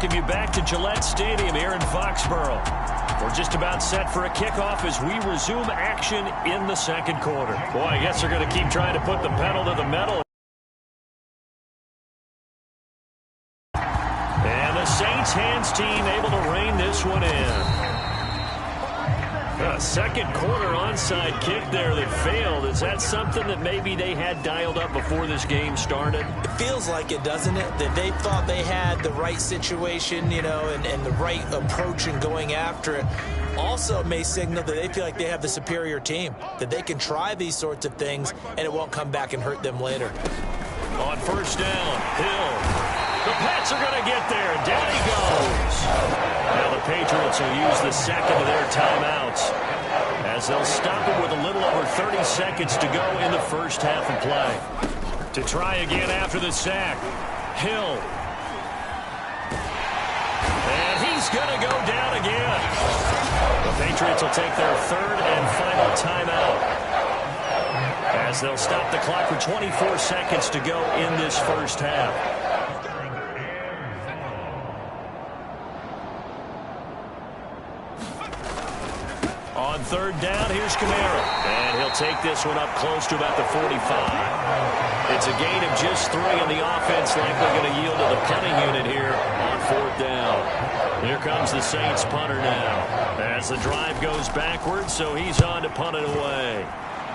welcome you back to Gillette Stadium here in Foxborough. We're just about set for a kickoff as we resume action in the second quarter. Boy, I guess they're going to keep trying to put the pedal to the metal. And the Saints hands team able to rein this one in. A second quarter onside kick there that failed. Is that something that maybe they had dialed up before this game started? It feels like it, doesn't it? That they thought they had the right situation, you know, and the right approach in going after it. Also may signal that they feel like they have the superior team, that they can try these sorts of things and it won't come back and hurt them later. On first down, Hill. The Pats are going to get there. Down he goes. Now the Patriots will use the second of their timeouts as they'll stop it with a little over 30 seconds to go in the first half of play. To try again after the sack, Hill. And he's going to go down again. The Patriots will take their third and final timeout as they'll stop the clock for 24 seconds to go in this first half. On third down, here's Kamara. And he'll take this one up close to about the 45. It's a gain of just 3, and the offense likely going to yield to the punting unit here on fourth down. Here comes the Saints punter now. As the drive goes backwards, so he's on to punt it away.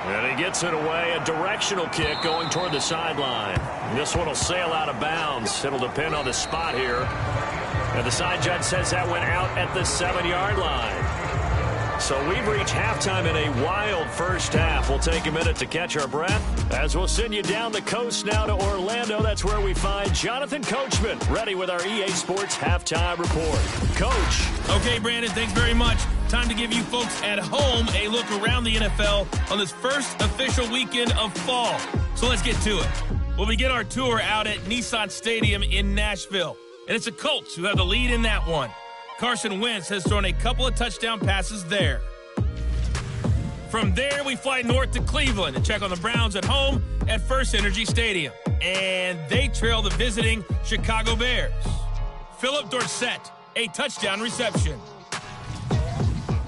And he gets it away, a directional kick going toward the sideline. This one will sail out of bounds. It'll depend on the spot here. And the side judge says that went out at the 7-yard line. So we've reached halftime in a wild first half. We'll take a minute to catch our breath as we'll send you down the coast now to Orlando. That's where we find Jonathan Coachman ready with our EA Sports Halftime Report. Coach. Okay, Brandon, thanks very much. Time to give you folks at home a look around the NFL on this first official weekend of fall. So let's get to it. We'll begin our tour out at Nissan Stadium in Nashville. And it's the Colts who have the lead in that one. Carson Wentz has thrown a couple of touchdown passes there. From there, we fly north to Cleveland to check on the Browns at home at First Energy Stadium. And they trail the visiting Chicago Bears. Philip Dorsett, a touchdown reception.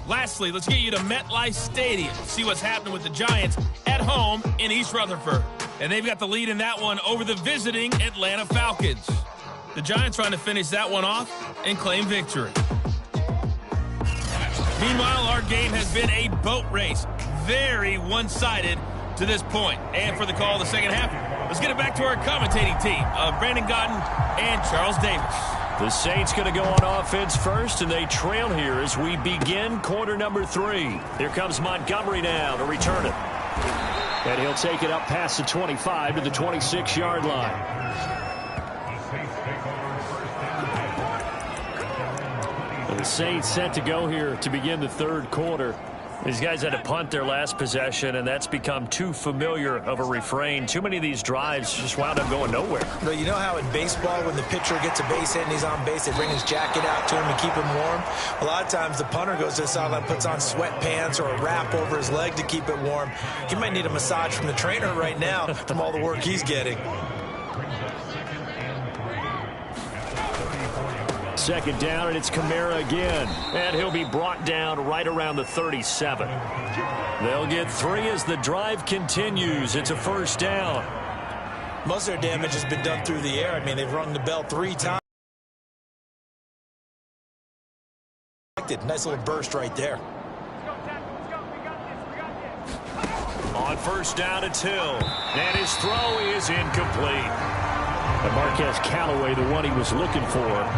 Lastly, let's get you to MetLife Stadium to see what's happening with the Giants at home in East Rutherford. And they've got the lead in that one over the visiting Atlanta Falcons. The Giants trying to finish that one off and claim victory. Meanwhile, our game has been a boat race. Very one-sided to this point. And for the call of the second half, let's get it back to our commentating team of Brandon Gotten and Charles Davis. The Saints going to go on offense first, and they trail here as we begin quarter number 3. Here comes Montgomery now to return it. And he'll take it up past the 25 to the 26-yard line. The Saints set to go here to begin the third quarter. These guys had to punt their last possession, and that's become too familiar of a refrain. Too many of these drives just wound up going nowhere. But you know how in baseball, when the pitcher gets a base hit and he's on base, they bring his jacket out to him to keep him warm? A lot of times the punter goes to the sideline, puts on sweatpants or a wrap over his leg to keep it warm. He might need a massage from the trainer right now from all the work he's getting. Second down, and it's Kamara again. And he'll be brought down right around the 37. They'll get 3 as the drive continues. It's a first down. Most of their damage has been done through the air. I mean, they've rung the bell 3 times. Nice little burst right there. On first down, it's Hill. And his throw is incomplete. And Marquez Callaway, the one he was looking for.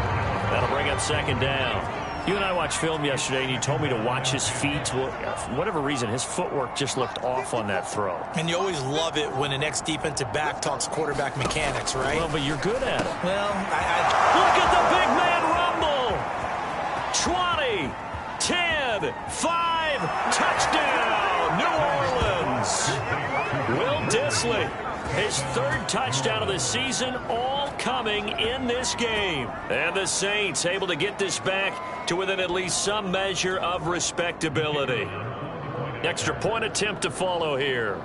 That'll bring up second down. You and I watched film yesterday, and you told me to watch his feet. Well, for whatever reason, his footwork just looked off on that throw. And you always love it when an ex-defensive back talks quarterback mechanics, right? Well, but you're good at it. Well, Look at the big man rumble. 20, 10, 5, touchdown, New Orleans. Will Dissly. His third touchdown of the season, all coming in this game. And the Saints able to get this back to within at least some measure of respectability. Extra point attempt to follow here.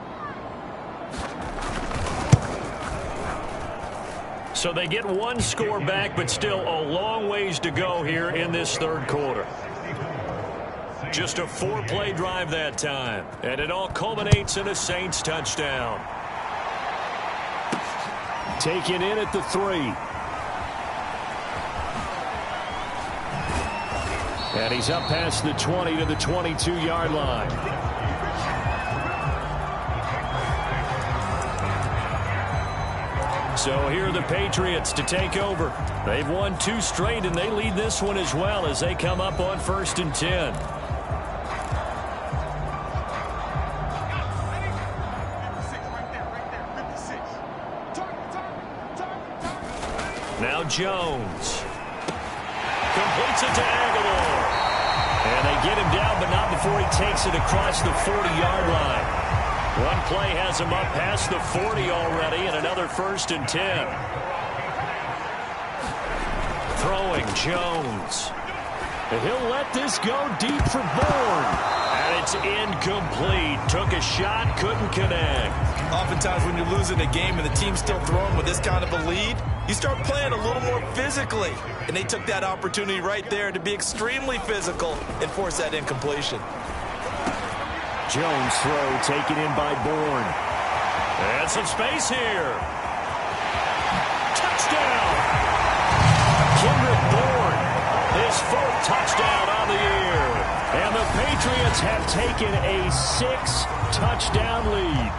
So they get one score back, but still a long ways to go here in this third quarter. Just a 4-play drive that time, and it all culminates in a Saints touchdown. Taken in at the 3. And he's up past the 20 to the 22-yard line. So here are the Patriots to take over. They've won 2 straight, and they lead this one as well as they come up on 1st and 10. Now Jones. Completes it to Aguilar. And they get him down, but not before he takes it across the 40-yard line. One play has him up past the 40 already, and another 1st and 10. Throwing Jones. And he'll let this go deep for Bourne. And it's incomplete. Took a shot, couldn't connect. Oftentimes when you're losing a game and the team's still throwing with this kind of a lead, you start playing a little more physically. And they took that opportunity right there to be extremely physical and force that incompletion. Jones throw taken in by Bourne. And some space here. Touchdown! Kendrick Bourne, his 4th touchdown on the year. And the Patriots have taken a 6-touchdown lead.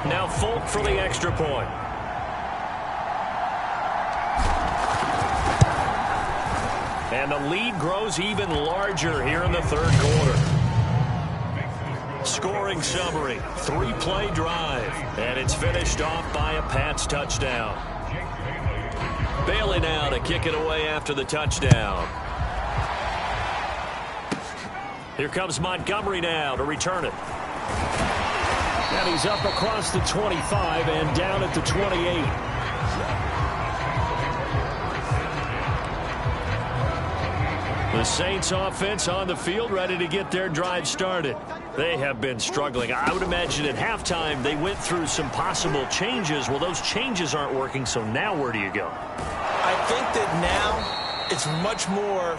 Now Folk for the extra point. And the lead grows even larger here in the third quarter. Scoring summary, 3-play drive, and it's finished off by a Pats touchdown. Bailey now to kick it away after the touchdown. Here comes Montgomery now to return it. And he's up across the 25 and down at the 28. The Saints offense on the field ready to get their drive started. They have been struggling. I would imagine at halftime they went through some possible changes. Well, those changes aren't working, so now where do you go? I think that now it's much more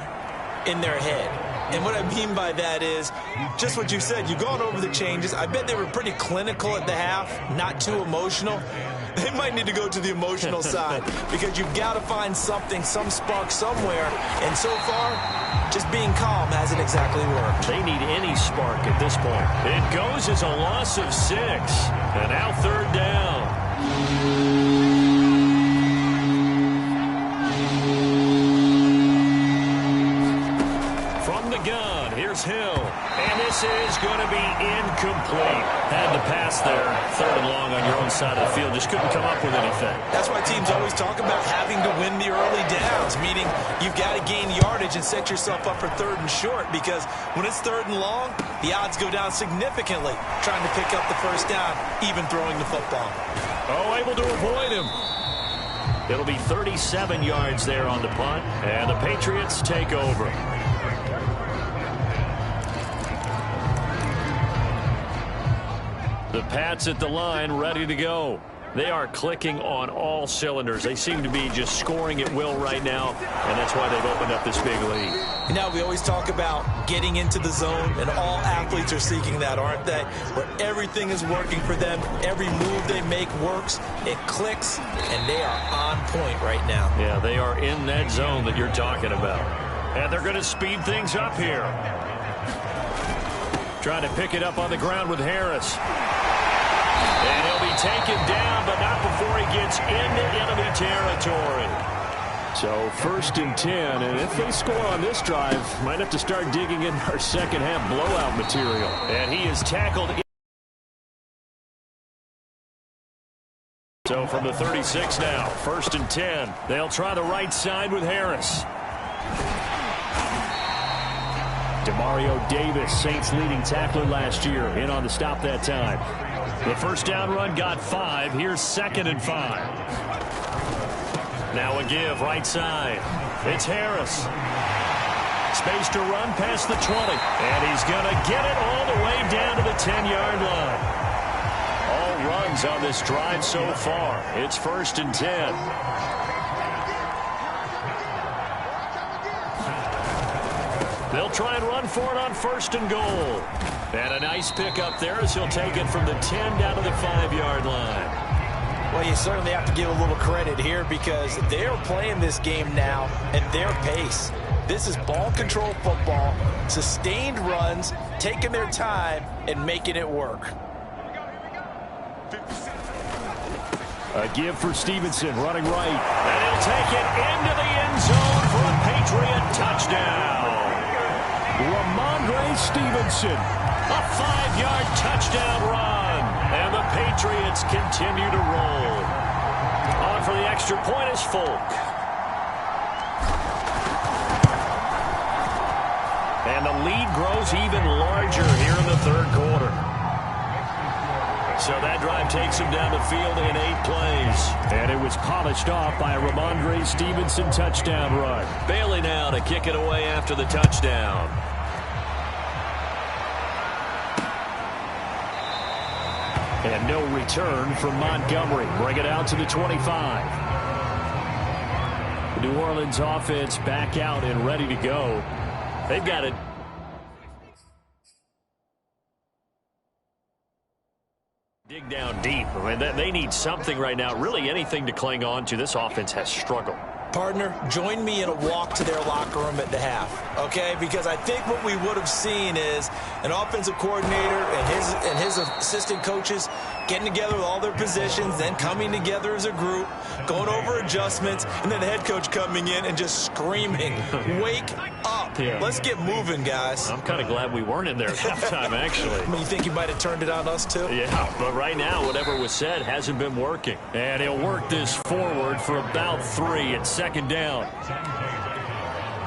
in their head. And what I mean by that is just what you said. You've gone over the changes. I bet they were pretty clinical at the half, not too emotional. They might need to go to the emotional side because you've got to find something, some spark somewhere. And so far, just being calm hasn't exactly worked. They need any spark at this point. It goes as a loss of 6. And now 3rd down. Hill, and this is going to be incomplete. Had the pass there, 3rd and long on your own side of the field. Just couldn't come up with anything. That's why teams always talk about having to win the early downs, meaning you've got to gain yardage and set yourself up for 3rd and short, because when it's 3rd and long, the odds go down significantly trying to pick up the 1st down, even throwing the football. Oh, able to avoid him. It'll be 37 yards there on the punt, and the Patriots take over. The Pats at the line, ready to go. They are clicking on all cylinders. They seem to be just scoring at will right now, and that's why they've opened up this big lead. You know, we always talk about getting into the zone, and all athletes are seeking that, aren't they? Where everything is working for them, every move they make works, it clicks, and they are on point right now. Yeah, they are in that zone that you're talking about. And they're going to speed things up here. Trying to pick it up on the ground with Harris. And he'll be taken down, but not before he gets into enemy territory. So 1st and 10, and if they score on this drive, might have to start digging in our second half blowout material. And he is tackled. So from the 36 now, 1st and 10. They'll try the right side with Harris. Demario Davis, Saints leading tackler last year, in on the stop that time. The 1st down run got 5. Here's 2nd and 5. Now a give right side. It's Harris. Space to run past the 20. And he's going to get it all the way down to the 10-yard line. All run yards on this drive so far. It's 1st and 10. They'll try and run for it on 1st and goal. And a nice pick up there as he'll take it from the 10 down to the 5-yard line. Well, you certainly have to give a little credit here because they're playing this game now at their pace. This is ball control football, sustained runs, taking their time and making it work. A give for Stevenson, running right. And he'll take it into the end zone for a Patriot touchdown. Ramondre Stevenson, a 5-yard touchdown run. And the Patriots continue to roll. On for the extra point is Folk. And the lead grows even larger here in the 3rd quarter. So that drive takes him down the field in 8 plays. And it was polished off by a Ramondre Stevenson touchdown run. Bailey now to kick it away after the touchdown. And no return from Montgomery. Bring it out to the 25. The New Orleans offense back out and ready to go. They've got it. Dig down deep. I mean, they need something right now, really anything to cling on to. This offense has struggled. Partner, join me in a walk to their locker room at the half, okay? Because I think what we would have seen is an offensive coordinator and his assistant coaches getting together with all their positions, then coming together as a group, going over adjustments, and then the head coach coming in and just screaming, wake up. Yeah. Let's get moving, guys. I'm kind of glad we weren't in there at halftime, actually. I mean, you think you might have turned it on us, too? Yeah, but right now, whatever was said hasn't been working. And he'll work this forward for about 3 at 2nd down.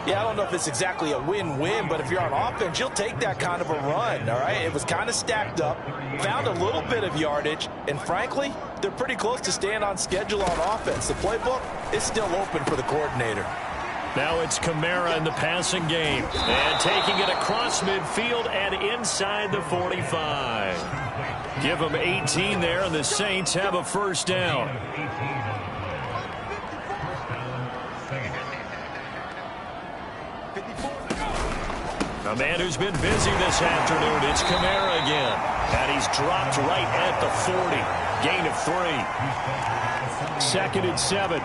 Yeah, I don't know if it's exactly a win-win, but if you're on offense, you'll take that kind of a run, all right? It was kind of stacked up, found a little bit of yardage, and frankly, they're pretty close to staying on schedule on offense. The playbook is still open for the coordinator. Now it's Kamara in the passing game. And taking it across midfield and inside the 45. Give them 18 there, and the Saints have a 1st down. A man who's been busy this afternoon, it's Kamara again. And he's dropped right at the 40. Gain of 3. 2nd and 7.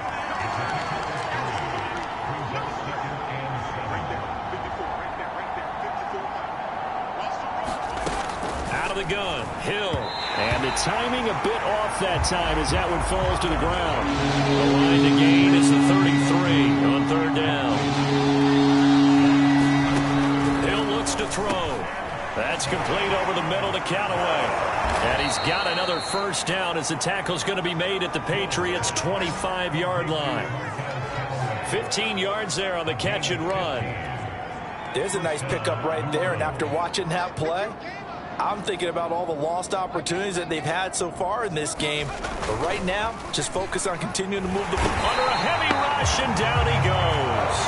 Out of the gun, Hill. And the timing a bit off that time as that one falls to the ground. The line to gain is the 33 on 3rd down. To throw. That's complete over the middle to Callaway. And he's got another 1st down as the tackle's going to be made at the Patriots' 25-yard line. 15 yards there on the catch and run. There's a nice pickup right there, and after watching that play, I'm thinking about all the lost opportunities that they've had so far in this game. But right now, just focus on continuing to move the ball. Under a heavy rush, and down he goes.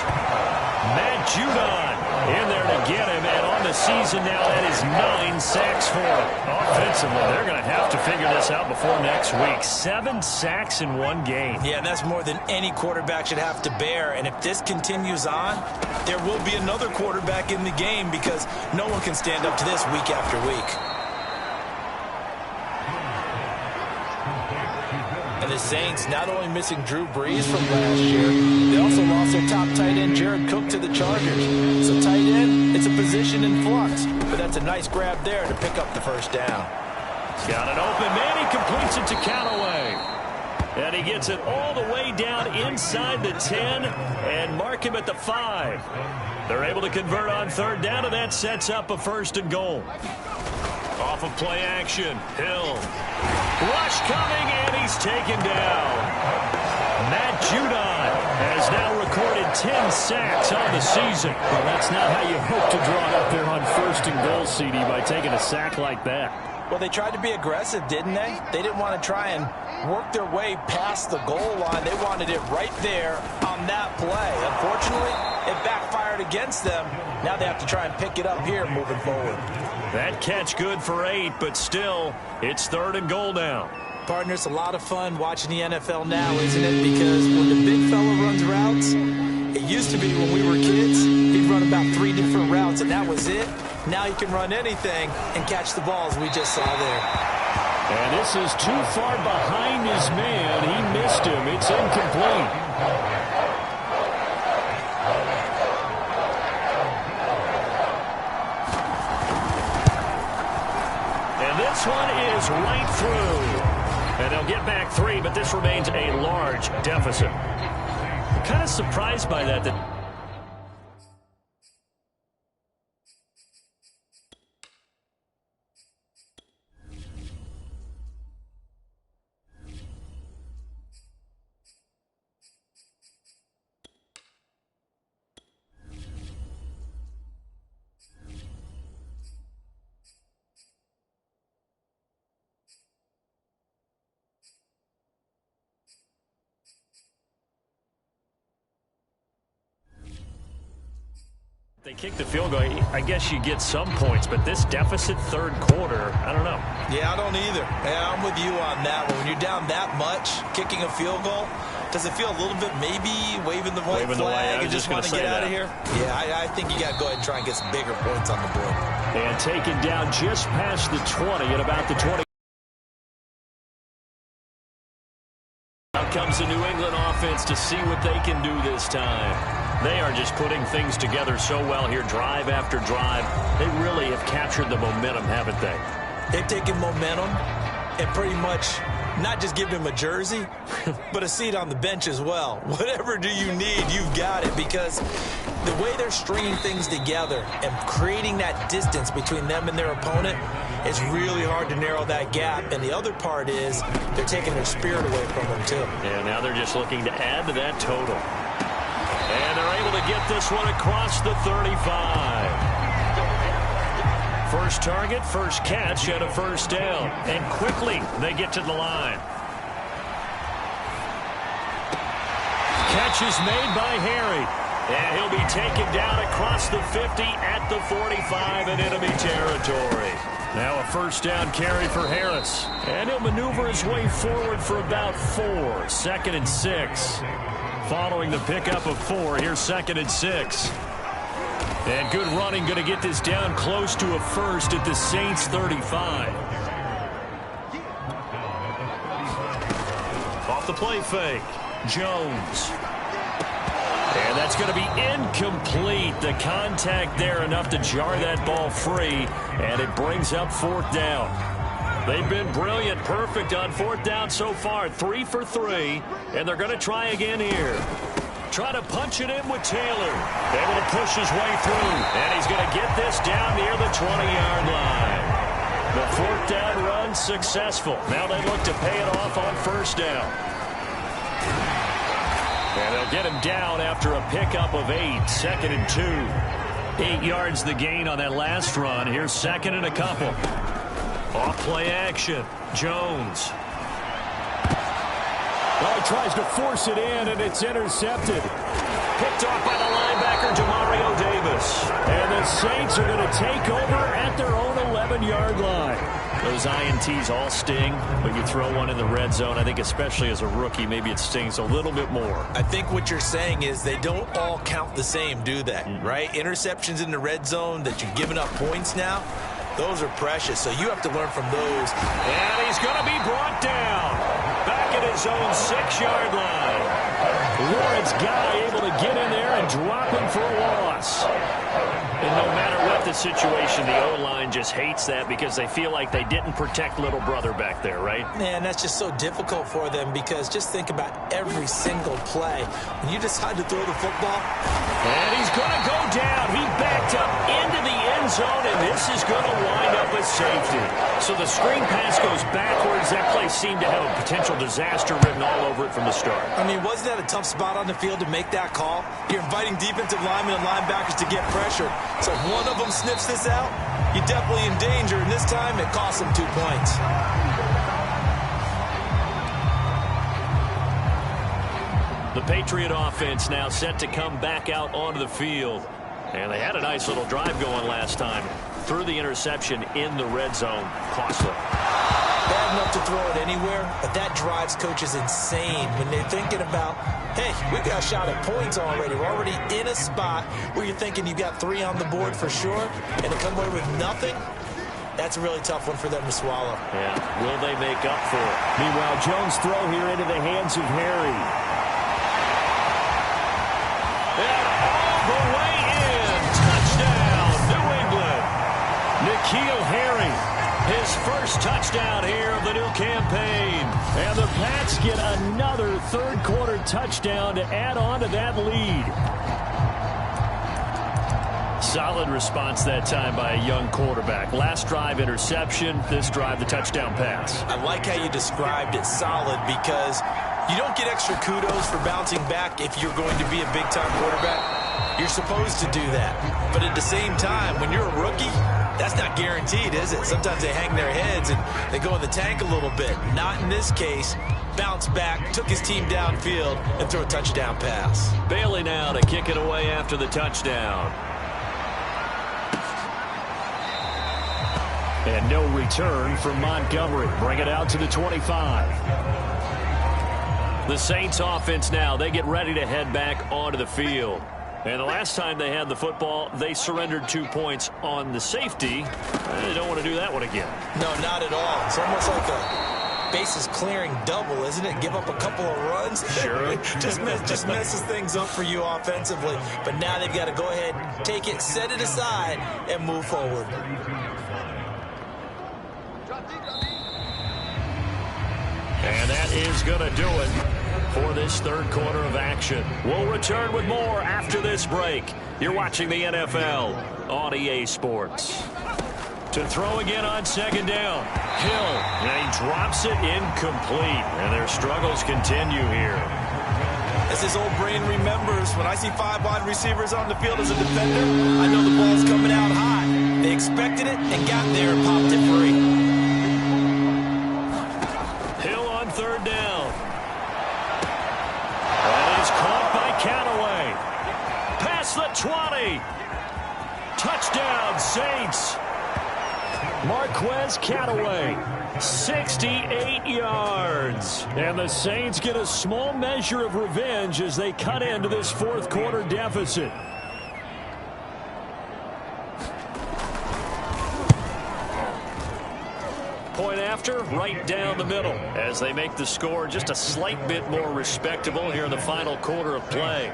Matt Judon in there to get him, and on the season now, that is 9 sacks for him. Offensively, they're going to have to figure this out before next week. 7 sacks in 1 game. Yeah, and that's more than any quarterback should have to bear. And if this continues on, there will be another quarterback in the game because no one can stand up to this week after week. And the Saints not only missing Drew Brees from last year, they also lost their top tight end, Jared Cook, to the Chargers. So tight end, it's a position in flux. But that's a nice grab there to pick up the 1st down. He's got an open man. He completes it to Callaway. And he gets it all the way down inside the 10 and mark him at the 5. They're able to convert on 3rd down, and that sets up a 1st and goal. Off of play action, Hill. Rush coming, and he's taken down. Matt Judon has now recorded 10 sacks on the season. Well, that's not how you hope to draw it up there on 1st and goal, CD, by taking a sack like that. Well, they tried to be aggressive, didn't they? They didn't want to try and work their way past the goal line. They wanted it right there on that play. Unfortunately, it backfired against them. Now they have to try and pick it up here moving forward. That catch good for 8, but still, it's 3rd and goal now. Partner, it's a lot of fun watching the NFL now, isn't it? Because when the big fella runs routes, it used to be when we were kids, he'd run about 3 different routes, and that was it. Now he can run anything and catch the balls we just saw there. And this is too far behind his man. He missed him. It's incomplete. And this one is right through. And they'll get back 3, but this remains a large deficit. I'm kind of surprised by that. They kick the field goal. I guess you get some points, but this deficit third quarter, I don't know. Yeah, I don't either. Yeah, I'm with you on that one. When you're down that much, kicking a field goal, does it feel a little bit maybe waving the white flag and just want to get out of here? Yeah, I think you got to go ahead and try and get some bigger points on the board. And taken down just past the 20 at about the 20. Out comes the New England offense to see what they can do this time. They are just putting things together so well here, drive after drive. They really have captured the momentum, haven't they? They've taken momentum and pretty much not just given him a jersey, but a seat on the bench as well. Whatever do you need, you've got it, because the way they're stringing things together and creating that distance between them and their opponent, it's really hard to narrow that gap. And the other part is they're taking their spirit away from them, too. And now they're just looking to add to that total. And they're able to get this one across the 35. First target, first catch, and a first down. And quickly, they get to the line. Catch is made by Harry. And he'll be taken down across the 50 at the 45 in enemy territory. Now a first down carry for Harris. And he'll maneuver his way forward for about 4. 2nd and 6. Following the pickup of 4, here's 2nd and 6. And good running, going to get this down close to a first at the Saints 35. Off the play fake, Jones. And that's going to be incomplete. The contact there enough to jar that ball free, and it brings up 4th down. They've been brilliant, perfect on 4th down so far, 3 for 3, and they're going to try again here. Try to punch it in with Taylor. Able to push his way through, and he's going to get this down near the 20-yard line. The 4th down run successful. Now they look to pay it off on first down. And they'll get him down after a pickup of 8, 2nd and 2. 8 yards the gain on that last run. Here's 2nd and a couple. Off play action, Jones. Well, he tries to force it in, and it's intercepted. Picked off by the linebacker, Demario Davis. And the Saints are going to take over at their own 11-yard line. Those INTs all sting, but you throw one in the red zone, I think especially as a rookie, maybe it stings a little bit more. I think what you're saying is they don't all count the same, do they? Right? Interceptions in the red zone that you're giving up points now, those are precious, so you have to learn from those. And he's going to be brought down back at his own 6-yard line. Lawrence Guy able to get in there and drop him for a loss. And no matter what the situation, the O-line just hates that because they feel like they didn't protect little brother back there, right? Man, that's just so difficult for them because just think about every single play. When you decide to throw the football. And he's going to go down. He backed up into the end zone, and this is going to wind up a safety. So the screen pass goes backwards. That play seemed to have a potential disaster written all over it from the start. I mean, wasn't that a tough spot on the field to make that call? You're inviting defensive linemen and linebackers to get pressure. So if one of them sniffs this out, you're definitely in danger. And this time, it costs them 2 points. The Patriot offense now set to come back out onto the field. And they had a nice little drive going last time. Threw the interception in the red zone. Costly. Bad enough to throw it anywhere, but that drives coaches insane when they're thinking about, hey, we've got a shot at points already. We're already in a spot where you're thinking you've got 3 on the board for sure, and to come away with nothing, that's a really tough one for them to swallow. Yeah, will they make up for it? Meanwhile, Jones' throw here into the hands of Harry. And all the way in. Touchdown, New England. N'Keal Harry, his first touchdown here of the new campaign. And the Pats get another third-quarter touchdown to add on to that lead. Solid response that time by a young quarterback. Last drive, interception. This drive, the touchdown pass. I like how you described it, solid, because you don't get extra kudos for bouncing back if you're going to be a big-time quarterback. You're supposed to do that. But at the same time, when you're a rookie, that's not guaranteed, is it? Sometimes they hang their heads and they go in the tank a little bit. Not in this case. Bounce back, took his team downfield, and threw a touchdown pass. Bailey now to kick it away after the touchdown. And no return from Montgomery. Bring it out to the 25. The Saints offense now, they get ready to head back onto the field. And the last time they had the football, they surrendered 2 points on the safety. They don't want to do that one again. No, not at all. It's almost like a bases clearing double, isn't it? Give up a couple of runs. Sure. just messes things up for you offensively. But now they've got to go ahead, take it, set it aside, and move forward. And that is going to do it for this third quarter of action. We'll return with more after this break. You're watching the NFL on EA Sports. To throw again on second down. Hill, and he drops it incomplete. And their struggles continue here. As his old brain remembers, when I see 5 wide receivers on the field as a defender, I know the ball's coming out high. They expected it and got there and popped it free. Third down. And he's caught by Callaway. Past the 20. Touchdown, Saints. Marquez Callaway, 68 yards. And the Saints get a small measure of revenge as they cut into this fourth quarter deficit. Point after, right down the middle, as they make the score just a slight bit more respectable here in the final quarter of play.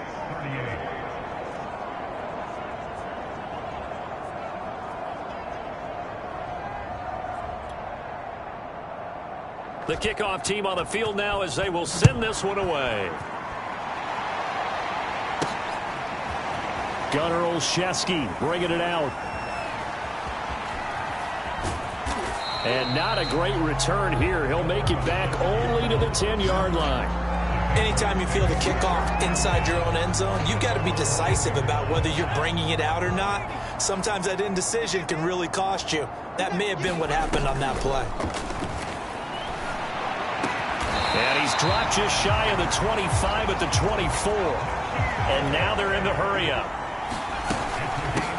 The kickoff team on the field now as they will send this one away. Gunnar Olszewski bringing it out. And not a great return here. He'll make it back only to the 10-yard line. Anytime you feel the kickoff inside your own end zone, you've got to be decisive about whether you're bringing it out or not. Sometimes that indecision can really cost you. That may have been what happened on that play. And he's dropped just shy of the 25 at the 24. And now they're in the hurry-up.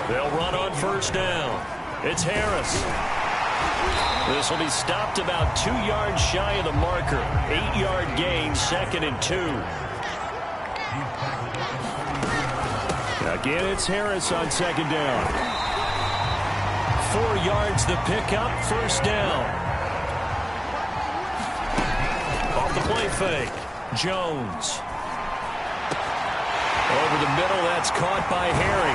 They'll run on first down. It's Harris. This will be stopped about 2 yards shy of the marker. 8-yard gain, 2nd and 2. Again, it's Harris on second down. 4 yards the pickup, first down. Off the play fake, Jones. Over the middle, that's caught by Harry.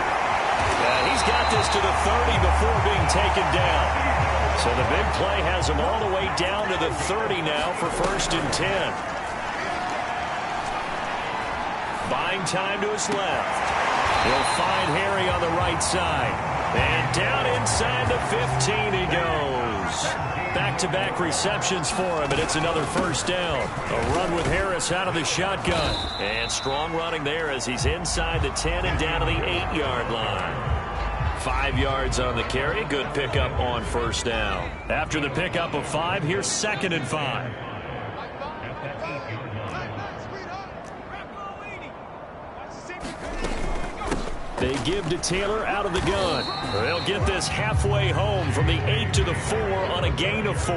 He's got this to the 30 before being taken down. So the big play has him all the way down to the 30 now for 1st and 10. Buying time to his left. He'll find Harry on the right side. And down inside the 15 he goes. Back-to-back receptions for him, and it's another first down. A run with Harris out of the shotgun. And strong running there as he's inside the 10 and down to the 8-yard line. 5 yards on the carry. Good pickup on first down. After the pickup of 5, here's 2nd and 5. They give to Taylor out of the gun. They'll get this halfway home from the 8 to the 4 on a gain of 4.